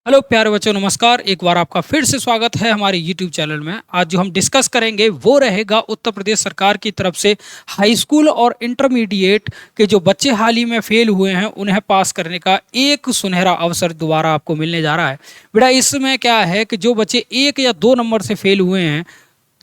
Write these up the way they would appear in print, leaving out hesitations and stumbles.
Hello प्यारे बच्चों, नमस्कार। एक बार आपका फिर से स्वागत है हमारे यूट्यूब चैनल में। आज जो हम डिस्कस करेंगे वो रहेगा उत्तर प्रदेश सरकार की तरफ से हाई स्कूल और इंटरमीडिएट के जो बच्चे हाल ही में फेल हुए हैं उन्हें पास करने का एक सुनहरा अवसर दोबारा आपको मिलने जा रहा है। बेटा, इसमें क्या है कि जो बच्चे 1 या 2 नंबर से फेल हुए हैं,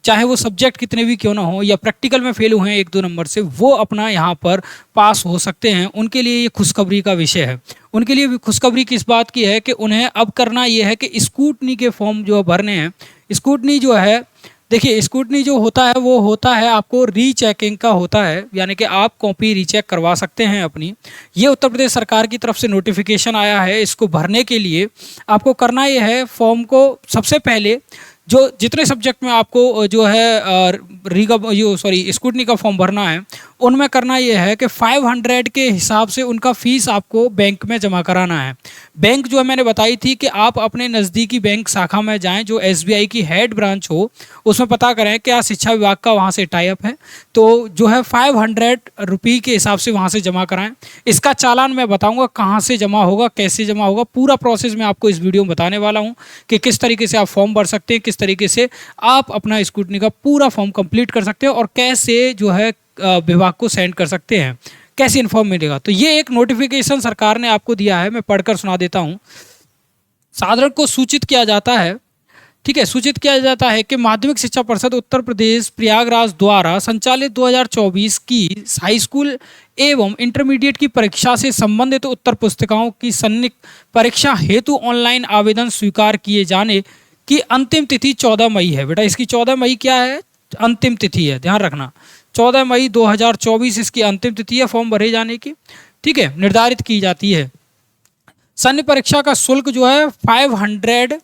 चाहे वो सब्जेक्ट कितने भी क्यों ना हो, या प्रैक्टिकल में फेल हुए हैं 1-2 नंबर से, वो अपना यहाँ पर पास हो सकते हैं। उनके लिए ये खुशखबरी का विषय है। उनके लिए भी खुशखबरी किस बात की है कि उन्हें अब करना ये है कि स्कूटनी के फॉर्म जो भरने हैं। स्कूटनी जो है, देखिए, स्कूटनी जो होता है वो होता है आपको रीचेकिंग का होता है, यानी कि आप कॉपी रीचेक करवा सकते हैं अपनी। ये उत्तर प्रदेश सरकार की तरफ से नोटिफिकेशन आया है। इसको भरने के लिए आपको करना ये है, फॉर्म को सबसे पहले जो जितने सब्जेक्ट में आपको जो है स्कूटनी का फॉर्म भरना है, उनमें करना ये है कि 500 के हिसाब से उनका फीस आपको बैंक में जमा कराना है। बैंक जो है मैंने बताई थी कि आप अपने नज़दीकी बैंक शाखा में जाएं, जो एसबीआई की हेड ब्रांच हो, उसमें पता करें क्या शिक्षा विभाग का वहाँ से टाई अप है, तो जो है 500 रुपये के हिसाब से वहाँ से जमा कराएं। इसका चालान मैं बताऊँगा कहाँ से जमा होगा, कैसे जमा होगा, पूरा प्रोसेस मैं आपको इस वीडियो में बताने वाला हूँ कि किस तरीके से आप फॉर्म भर सकते हैं, किस तरीके से आप अपना स्कूटनी का पूरा फॉर्म कंप्लीट कर सकते हैं और कैसे जो है विभाग को सेंड कर सकते हैं, कैसे इन्फॉर्म मिलेगा। तो ये एक नोटिफिकेशन सरकार ने आपको दिया है, मैं पढ़कर सुना देता हूँ। साधारण को सूचित किया जाता है, ठीक है, सूचित किया जाता है कि माध्यमिक शिक्षा परिषद उत्तर प्रदेश प्रयागराज द्वारा संचालित 2024 की हाई स्कूल एवं इंटरमीडिएट की परीक्षा से संबंधित उत्तर पुस्तिकाओं की सन्निहित परीक्षा हेतु ऑनलाइन आवेदन स्वीकार किए जाने की अंतिम तिथि 14 मई है। बेटा, इसकी 14 मई क्या है, अंतिम तिथि है, ध्यान रखना। 14 मई 2024 इसकी अंतिम तिथि है फॉर्म भरे जाने की, ठीक है, निर्धारित की जाती है। सन्य परीक्षा का शुल्क जो है 500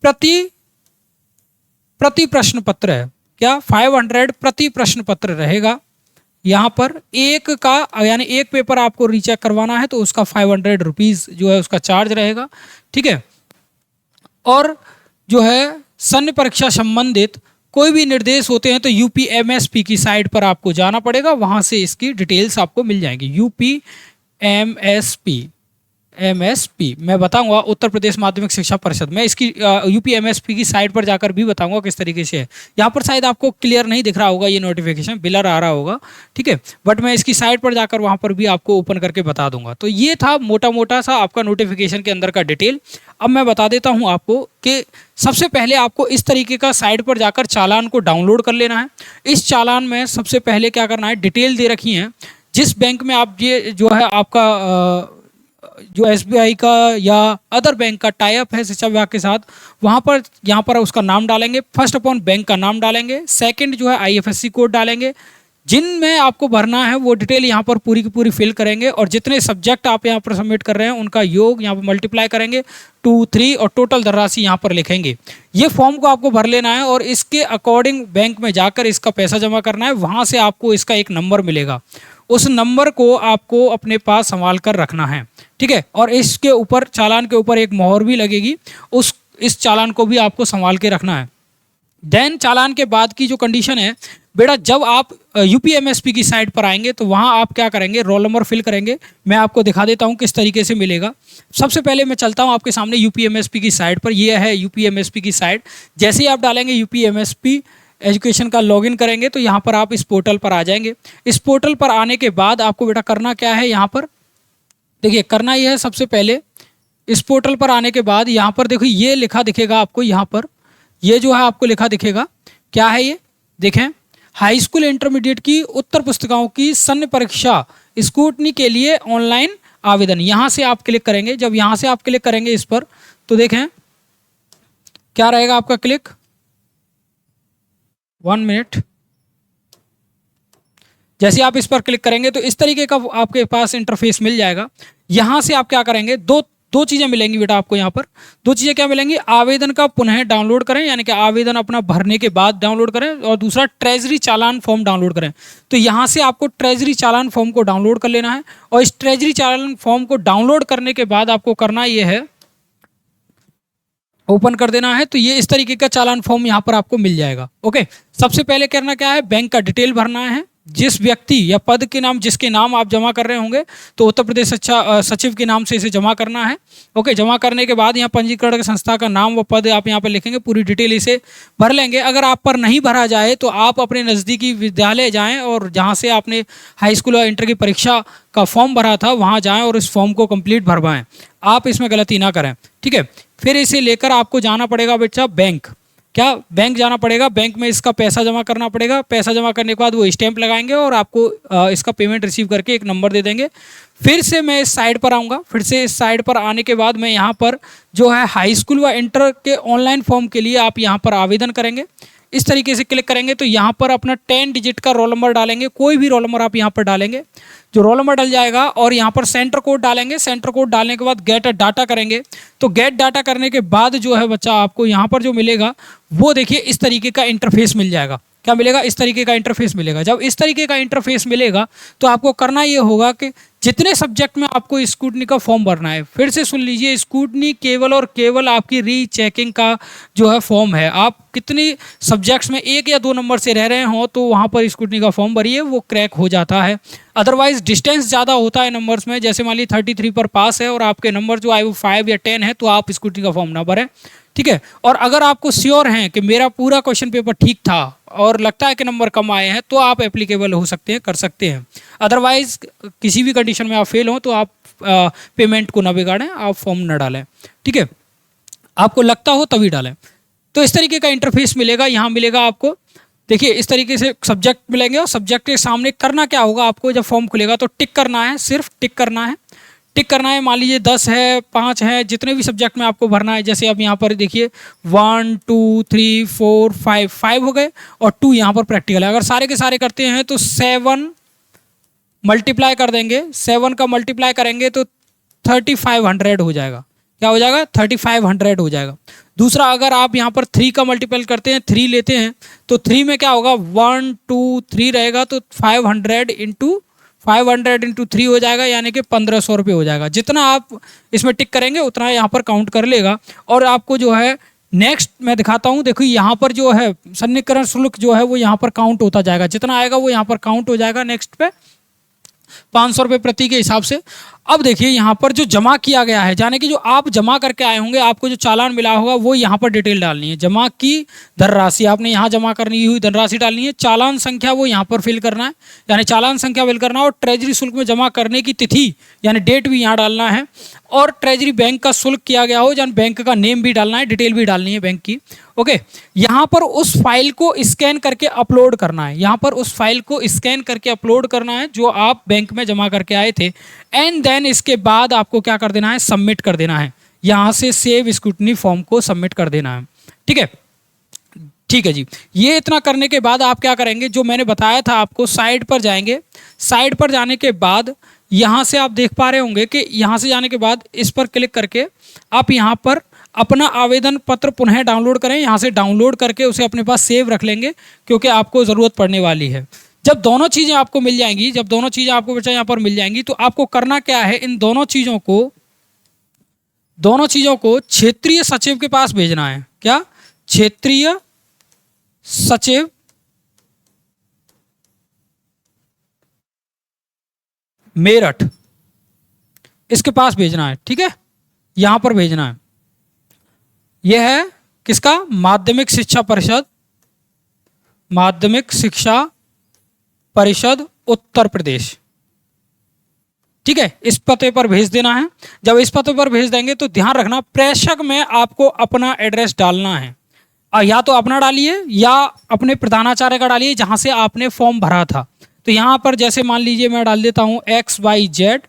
प्रति प्रति प्रश्न पत्र है। क्या 500 प्रति प्रश्न पत्र रहेगा। यहाँ पर एक का यानी एक पेपर आपको रीचेक करवाना है तो उसका 500 रुपीज़ जो है उसका चार्ज रहेगा, ठीक है। और जो है सन्य परीक्षा संबंधित कोई भी निर्देश होते हैं तो यूपीएमएसपी की साइट पर आपको जाना पड़ेगा, वहाँ से इसकी डिटेल्स आपको मिल जाएंगी। यूपीएमएसपी मैं बताऊंगा, उत्तर प्रदेश माध्यमिक शिक्षा परिषद। मैं इसकी यूपीएमएसपी की साइट पर जाकर भी बताऊंगा किस तरीके से है। यहाँ पर शायद आपको क्लियर नहीं दिख रहा होगा, ये नोटिफिकेशन ब्लर आ रहा होगा, ठीक है, बट मैं इसकी साइट पर जाकर वहाँ पर भी आपको ओपन करके बता दूंगा। तो ये था मोटा मोटा सा आपका नोटिफिकेशन के अंदर का डिटेल। अब मैं बता देता हूँ आपको कि सबसे पहले आपको इस तरीके का साइट पर जाकर चालान को डाउनलोड कर लेना है। इस चालान में सबसे पहले क्या करना है, डिटेल दे रखी है जिस बैंक में आप ये जो है आपका जो एसबीआई का या अदर बैंक का टाई अप है शिक्षा विभाग के साथ, वहाँ पर यहाँ पर उसका नाम डालेंगे। फर्स्ट अपॉन बैंक का नाम डालेंगे, सेकंड जो है आईएफएससी कोड डालेंगे। जिनमें आपको भरना है वो डिटेल यहाँ पर पूरी की पूरी फिल करेंगे और जितने सब्जेक्ट आप यहाँ पर सबमिट कर रहे हैं उनका योग यहाँ पर मल्टीप्लाई करेंगे 2, 3 और टोटल धनराशि यहाँ पर लिखेंगे। ये फॉर्म को आपको भर लेना है और इसके अकॉर्डिंग बैंक में जाकर इसका पैसा जमा करना है। वहाँ से आपको इसका एक नंबर मिलेगा, उस नंबर को आपको अपने पास संभाल कर रखना है, ठीक है। और इसके ऊपर चालान के ऊपर एक मोहर भी लगेगी, इस चालान को भी आपको संभाल के रखना है। देन चालान के बाद की जो कंडीशन है बेटा, जब आप यूपीएमएसपी की साइट पर आएंगे तो वहाँ आप क्या करेंगे, रोल नंबर फिल करेंगे। मैं आपको दिखा देता हूँ किस तरीके से मिलेगा। सबसे पहले मैं चलता हूँ आपके सामने यूपीएमएसपी की साइट पर। यह है यूपीएमएसपी की साइट। जैसे ही आप डालेंगे यूपीएमएसपी एजुकेशन का लॉगिन करेंगे तो यहाँ पर आप इस पोर्टल पर आ जाएंगे। इस पोर्टल पर आने के बाद आपको बेटा करना क्या है, यहाँ पर देखिए करना ये है, सबसे पहले इस पोर्टल पर आने के बाद यहाँ पर देखो ये लिखा दिखेगा आपको, यहाँ पर ये जो है आपको लिखा दिखेगा, क्या है ये देखें, हाई स्कूल इंटरमीडिएट की उत्तर पुस्तिकाओं की सन्य परीक्षा स्कूटनी के लिए ऑनलाइन आवेदन। यहाँ से आप क्लिक करेंगे। जब यहाँ से आप क्लिक करेंगे इस पर तो देखें क्या रहेगा आपका क्लिक, 1 मिनट। जैसे आप इस पर क्लिक करेंगे तो इस तरीके का आपके पास इंटरफेस मिल जाएगा। यहाँ से आप क्या करेंगे, दो चीज़ें मिलेंगी बेटा आपको। यहाँ पर दो चीज़ें क्या मिलेंगी, आवेदन का पुनः डाउनलोड करें, यानी कि आवेदन अपना भरने के बाद डाउनलोड करें, और दूसरा ट्रेजरी चालान फॉर्म डाउनलोड करें। तो यहाँ से आपको ट्रेजरी चालान फॉर्म को डाउनलोड कर लेना है और इस ट्रेजरी चालान फॉर्म को डाउनलोड करने के बाद आपको करना ये है, ओपन कर देना है। तो ये इस तरीके का चालान फॉर्म यहाँ पर आपको मिल जाएगा। ओके, सबसे पहले करना क्या है, बैंक का डिटेल भरना है, जिस व्यक्ति या पद के नाम जिसके नाम आप जमा कर रहे होंगे, तो उत्तर प्रदेश शिक्षा सचिव के नाम से इसे जमा करना है। ओके, जमा करने के बाद यहाँ पंजीकरण की संस्था का नाम व पद आप यहाँ पर लिखेंगे, पूरी डिटेल इसे भर लेंगे। अगर आप पर नहीं भरा जाए तो आप अपने नज़दीकी विद्यालय जाएं और जहाँ से आपने हाई स्कूल और इंटर की परीक्षा का फॉर्म भरा था वहाँ जाएँ और इस फॉर्म को कंप्लीट भरवाएँ। आप इसमें गलती ना करें, ठीक है। फिर इसे लेकर आपको जाना पड़ेगा बच्चा बैंक। क्या, बैंक जाना पड़ेगा, बैंक में इसका पैसा जमा करना पड़ेगा। पैसा जमा करने के बाद वो स्टैंप लगाएंगे और आपको इसका पेमेंट रिसीव करके एक नंबर दे देंगे। फिर से मैं इस साइड पर आऊँगा। फिर से इस साइड पर आने के बाद मैं यहाँ पर जो है हाई स्कूल व इंटर के ऑनलाइन फॉर्म के लिए आप यहाँ पर आवेदन करेंगे। इस तरीके से क्लिक करेंगे तो यहाँ पर अपना 10 डिजिट का रोल नंबर डालेंगे, कोई भी रोल नंबर आप यहाँ पर डालेंगे। जो रोल नंबर डल जाएगा और यहाँ पर सेंटर कोड डालेंगे। सेंटर कोड डालने के बाद गेट डाटा करेंगे। तो गेट डाटा करने के बाद जो है बच्चा आपको यहाँ पर जो मिलेगा वो देखिए इस तरीके का इंटरफेस मिल जाएगा। क्या मिलेगा? इस तरीके का इंटरफेस मिलेगा। जब इस तरीके का इंटरफेस मिलेगा तो आपको करना ये होगा कि जितने सब्जेक्ट में आपको स्क्रूटनी का फॉर्म भरना है, फिर से सुन लीजिए, स्क्रूटनी केवल और केवल आपकी रीचेकिंग का जो है फॉर्म है। आप कितनी सब्जेक्ट्स में 1 या 2 नंबर से रह रहे हो तो वहाँ पर स्क्रूटनी का फॉर्म भरिए, वो क्रैक हो जाता है। अदरवाइज डिस्टेंस ज़्यादा होता है नंबर्स में, जैसे मान ली 33 पर पास है और आपके नंबर जो आए वो 5 या 10 है, तो आप स्क्रूटनी का फॉर्म ना भरें, ठीक है। और अगर आपको श्योर हैं कि मेरा पूरा क्वेश्चन पेपर ठीक था और लगता है कि नंबर कम आए हैं, तो आप एप्लीकेबल हो सकते हैं, कर सकते हैं। अदरवाइज किसी भी कंडीशन में आप फेल हो तो आप पेमेंट को ना बिगाड़ें, आप फॉर्म ना डालें, ठीक है। आपको लगता हो तभी डालें। तो इस तरीके का इंटरफेस मिलेगा। यहाँ मिलेगा आपको, देखिए इस तरीके से सब्जेक्ट मिलेंगे और सब्जेक्ट के सामने करना क्या होगा आपको, जब फॉर्म खुलेगा तो टिक करना है, सिर्फ टिक करना है। टिक करना है, मान लीजिए 10 है, 5 है, जितने भी सब्जेक्ट में आपको भरना है। जैसे अब यहाँ पर देखिए 1 2 3 4 5 हो गए और 2 यहाँ पर प्रैक्टिकल है। अगर सारे के सारे करते हैं तो 7 मल्टीप्लाई कर देंगे, 7 का मल्टीप्लाई करेंगे तो 3500 हो जाएगा। क्या हो जाएगा? 3500 हो जाएगा। दूसरा, अगर आप यहाँ पर 3 का मल्टीपल करते हैं, 3 लेते हैं तो 3 में क्या होगा, 1 2 3 रहेगा तो 500 इंटू 3 हो जाएगा, यानी कि 1500 रुपये हो जाएगा। जितना आप इसमें टिक करेंगे उतना यहाँ पर काउंट कर लेगा। और आपको जो है नेक्स्ट मैं दिखाता हूँ, देखो यहाँ पर जो है सन्निकरण शुल्क जो है वो यहाँ पर काउंट होता जाएगा। जितना आएगा वो यहाँ पर काउंट हो जाएगा। नेक्स्ट पे 500 रुपये प्रति के हिसाब से। अब देखिए यहाँ पर जो जमा किया गया है, यानी कि जो आप जमा करके आए होंगे, आपको जो चालान मिला होगा वो यहाँ पर डिटेल डालनी है। जमा की धनराशि आपने यहाँ जमा करनी हुई धनराशि डालनी है। चालान संख्या वो यहाँ पर फिल करना है, यानी चालान संख्या फिल करना है। और ट्रेजरी शुल्क में जमा करने की तिथि यानी डेट भी यहाँ डालना है। और ट्रेजरी बैंक का शुल्क किया गया हो, यानी बैंक का नेम भी डालना है, डिटेल भी डालनी है बैंक की। ओके, यहाँ पर उस फाइल को स्कैन करके अपलोड करना है। यहाँ पर उस फाइल को स्कैन करके अपलोड करना है जो आप बैंक में जमा करके आए थे। एंड देन इसके बाद आपको क्या कर देना है, सबमिट कर देना है। यहाँ से सेव स्क्रूटनी फॉर्म को सबमिट कर देना है, ठीक है। ठीक है जी, ये इतना करने के बाद आप क्या करेंगे, जो मैंने बताया था आपको, साइड पर जाएंगे। साइड पर जाने के बाद यहाँ से आप देख पा रहे होंगे कि यहाँ से जाने के बाद इस पर क्लिक करके आप यहाँ पर अपना आवेदन पत्र पुनः डाउनलोड करें। यहाँ से डाउनलोड करके उसे अपने पास सेव रख लेंगे, क्योंकि आपको ज़रूरत पड़ने वाली है। जब दोनों चीज़ें आपको मिल जाएंगी, जब दोनों चीज़ें आपको बच्चा यहाँ पर मिल जाएंगी, तो आपको करना क्या है, इन दोनों चीज़ों को क्षेत्रीय सचिव के पास भेजना है। क्या? क्षेत्रीय सचिव मेरठ, इसके पास भेजना है, ठीक है। यहां पर भेजना है। यह है किसका? माध्यमिक शिक्षा परिषद, माध्यमिक शिक्षा परिषद उत्तर प्रदेश, ठीक है। इस पते पर भेज देना है। जब इस पते पर भेज देंगे तो ध्यान रखना, प्रेषक में आपको अपना एड्रेस डालना है। या तो अपना डालिए या अपने प्रधानाचार्य का डालिए जहां से आपने फॉर्म भरा था। तो यहाँ पर जैसे मान लीजिए मैं डाल देता हूँ XYZ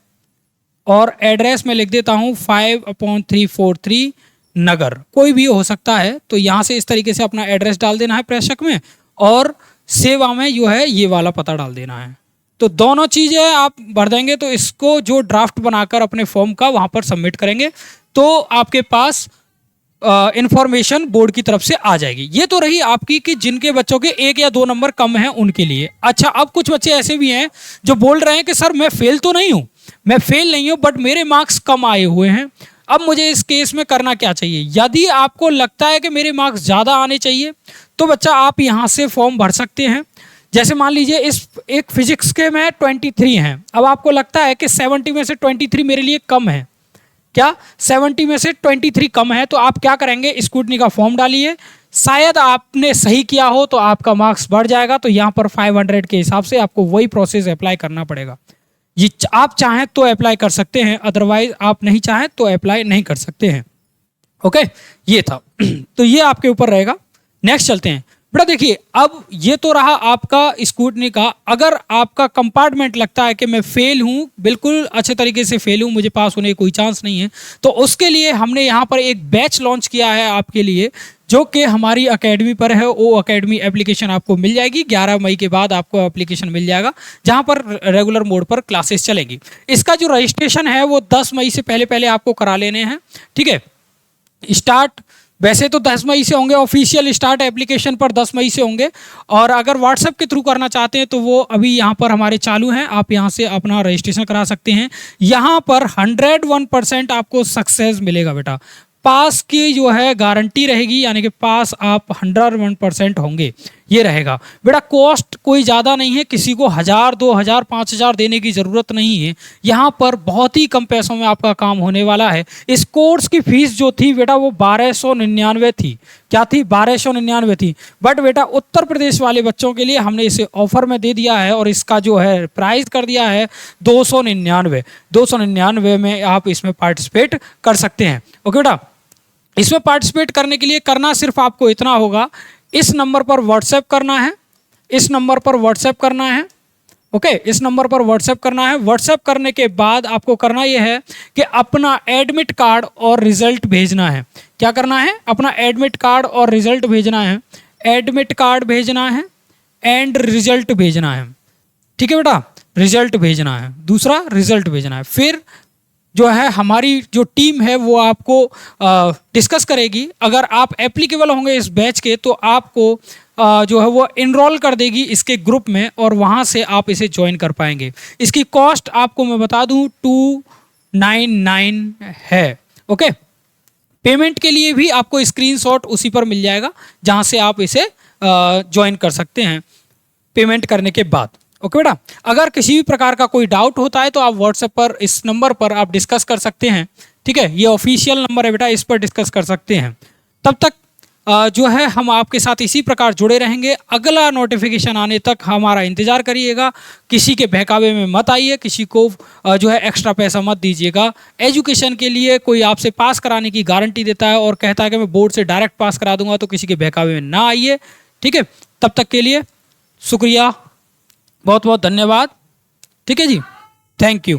और एड्रेस में लिख देता हूँ 5/343 नगर, कोई भी हो सकता है। तो यहाँ से इस तरीके से अपना एड्रेस डाल देना है प्रेषक में, और सेवा में जो है ये वाला पता डाल देना है। तो दोनों चीज़ें आप भर देंगे तो इसको जो ड्राफ्ट बनाकर अपने फॉर्म का वहाँ पर सबमिट करेंगे तो आपके पास इंफॉर्मेशन बोर्ड की तरफ से आ जाएगी। ये तो रही आपकी कि जिनके बच्चों के 1 या 2 नंबर कम हैं उनके लिए। अच्छा, अब कुछ बच्चे ऐसे भी हैं जो बोल रहे हैं कि सर मैं फेल तो नहीं हूँ, मैं फेल नहीं हूँ, बट मेरे मार्क्स कम आए हुए हैं। अब मुझे इस केस में करना क्या चाहिए? यदि आपको लगता है कि मेरे मार्क्स ज़्यादा आने चाहिए तो बच्चा आप यहाँ से फॉर्म भर सकते हैं। जैसे मान लीजिए इस एक फिजिक्स के में 23 हैं, अब आपको लगता है कि 70 में से 23 मेरे लिए कम है, क्या 70 में से 23 कम है, तो आप क्या करेंगे, स्क्रूटनी का फॉर्म डालिए, शायद आपने सही किया हो तो आपका मार्क्स बढ़ जाएगा, तो यहाँ पर 500 के हिसाब से आपको वही प्रोसेस अप्लाई करना पड़ेगा। ये आप चाहें तो अप्लाई कर सकते हैं, अदरवाइज आप नहीं चाहें तो अप्लाई नहीं कर सकते हैं। ओके, ये था तो ये आपके ऊपर रहेगा। नेक्स्ट चलते हैं बेटा, देखिए अब ये तो रहा आपका स्क्रूटनी का। अगर आपका कंपार्टमेंट लगता है कि मैं फेल हूँ, बिल्कुल अच्छे तरीके से फेल हूँ, मुझे पास होने का कोई चांस नहीं है, तो उसके लिए हमने यहाँ पर एक बैच लॉन्च किया है आपके लिए, जो कि हमारी एकेडमी पर है। वो एकेडमी एप्लीकेशन आपको मिल जाएगी, 11 मई के बाद आपको एप्लीकेशन मिल जाएगा, जहाँ पर रेगुलर मोड पर क्लासेस चलेंगी। इसका जो रजिस्ट्रेशन है वो 10 मई से पहले पहले आपको करा लेने हैं, ठीक है। स्टार्ट वैसे तो 10 मई से होंगे, ऑफिशियल स्टार्ट एप्लीकेशन पर 10 मई से होंगे, और अगर व्हाट्सएप के थ्रू करना चाहते हैं तो वो अभी यहाँ पर हमारे चालू हैं, आप यहाँ से अपना रजिस्ट्रेशन करा सकते हैं। यहाँ पर 101% आपको सक्सेस मिलेगा बेटा, पास की जो है गारंटी रहेगी, यानी कि पास आप 101% होंगे, ये रहेगा बेटा। कॉस्ट कोई ज़्यादा नहीं है, किसी को 1000, 2000, 5000 देने की ज़रूरत नहीं है। यहाँ पर बहुत ही कम पैसों में आपका काम होने वाला है। इस कोर्स की फीस जो थी बेटा वो 1299 थी। क्या थी? 1299 थी। बट बेटा उत्तर प्रदेश वाले बच्चों के लिए हमने इसे ऑफर में दे दिया है, और इसका जो है प्राइस कर दिया है 299। 299 में आप इसमें पार्टिसिपेट कर सकते हैं। ओके बेटा, इसमें पार्टिसिपेट करने के लिए करना सिर्फ आपको इतना होगा, इस नंबर पर व्हाट्सएप करना है, इस नंबर पर व्हाट्सएप करना है। ओके, इस नंबर पर व्हाट्सएप करना है। व्हाट्सएप करने के बाद आपको करना यह है कि अपना एडमिट कार्ड और रिजल्ट भेजना है। क्या करना है? अपना एडमिट कार्ड और रिजल्ट भेजना है। एडमिट कार्ड भेजना है एंड रिजल्ट भेजना है, ठीक है बेटा, रिजल्ट भेजना है, दूसरा रिजल्ट भेजना है। फिर जो है हमारी जो टीम है वो आपको डिस्कस करेगी। अगर आप एप्लीकेबल होंगे इस बैच के तो आपको जो है वो इनरोल कर देगी इसके ग्रुप में, और वहाँ से आप इसे ज्वाइन कर पाएंगे। इसकी कॉस्ट आपको मैं बता दूं 299 है। ओके, पेमेंट के लिए भी आपको स्क्रीनशॉट उसी पर मिल जाएगा, जहाँ से आप इसे ज्वाइन कर सकते हैं पेमेंट करने के बाद। ओके बेटा, अगर किसी भी प्रकार का कोई डाउट होता है तो आप व्हाट्सएप पर इस नंबर पर आप डिस्कस कर सकते हैं, ठीक है। ये ऑफिशियल नंबर है बेटा, इस पर डिस्कस कर सकते हैं। तब तक जो है हम आपके साथ इसी प्रकार जुड़े रहेंगे। अगला नोटिफिकेशन आने तक हमारा इंतज़ार करिएगा। किसी के बहकावे में मत आइए, किसी को जो है एक्स्ट्रा पैसा मत दीजिएगा। एजुकेशन के लिए कोई आपसे पास कराने की गारंटी देता है और कहता है कि मैं बोर्ड से डायरेक्ट पास करा दूंगा, तो किसी के बहकावे में ना आइए, ठीक है। तब तक के लिए शुक्रिया, बहुत बहुत धन्यवाद, ठीक है जी, थैंक यू।